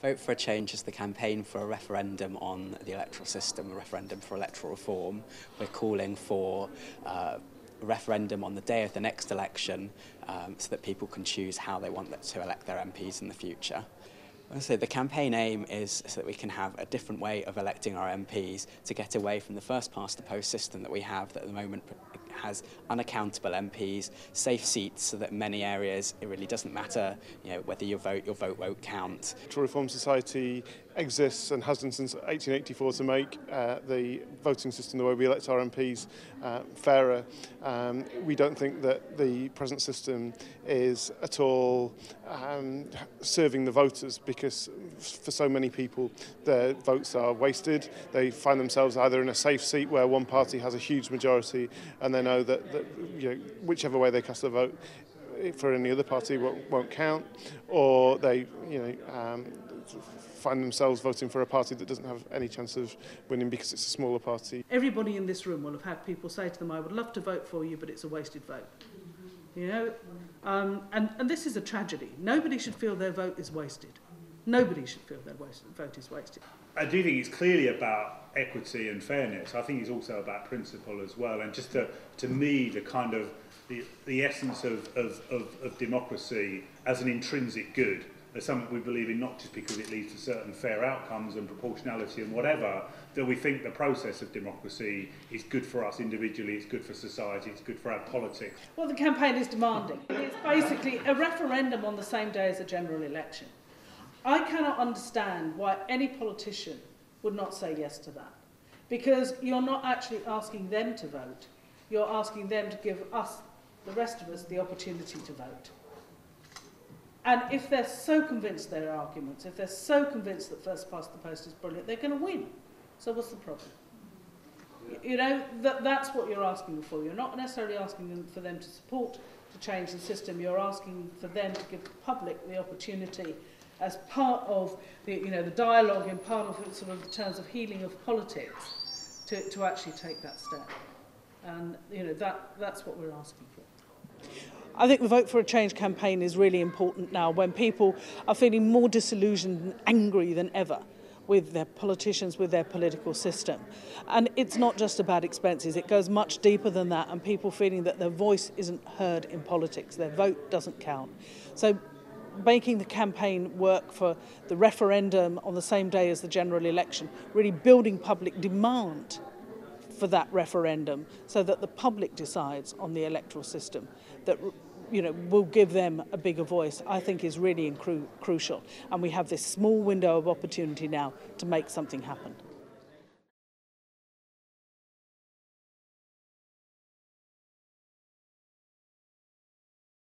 Vote for a Change is the campaign for a referendum on the electoral system, a referendum for electoral reform. We're calling for a referendum on the day of the next election so that people can choose how they want to elect their MPs in the future. So the campaign aim is so that we can have a different way of electing our MPs to get away from the first past the post system that we have that at the moment has unaccountable MPs, safe seats so that in many areas it really doesn't matter whether your vote won't count. Electoral Reform Society exists and has done since 1884 to make the voting system, the way we elect our MPs, fairer. We don't think that the present system is at all serving the voters, because for so many people their votes are wasted. They find themselves either in a safe seat where one party has a huge majority and they know that whichever way they cast their vote for any other party won't count, or they find themselves voting for a party that doesn't have any chance of winning because it's a smaller party. Everybody in this room will have had people say to them, I would love to vote for you, but it's a wasted vote. And this is a tragedy. Nobody should feel their vote is wasted. Nobody should feel their vote is wasted. I do think it's clearly about equity and fairness. I think it's also about principle as well. And just to me, the kind of the essence of democracy as an intrinsic good, as something we believe in, not just because it leads to certain fair outcomes and proportionality and whatever, that we think the process of democracy is good for us individually, it's good for society, it's good for our politics. What the campaign is demanding is basically a referendum on the same day as a general election. I cannot understand why any politician would not say yes to that, because you're not actually asking them to vote, you're asking them to give us, the rest of us, the opportunity to vote. And if they're so convinced their arguments, if they're so convinced that first past the post is brilliant, they're going to win. So what's the problem? That's what you're asking for. You're not necessarily asking for them to support to change the system. You're asking for them to give the public the opportunity, as part of the dialogue and part of sort of the terms of healing of politics, to actually take that step. And that's what we're asking for. I think the Vote for a Change campaign is really important now, when people are feeling more disillusioned and angry than ever with their politicians, with their political system. And it's not just about expenses, it goes much deeper than that, and people feeling that their voice isn't heard in politics, their vote doesn't count. So making the campaign work for the referendum on the same day as the general election, really building public demand for that referendum so that the public decides on the electoral system that will give them a bigger voice, I think is really crucial. And we have this small window of opportunity now to make something happen.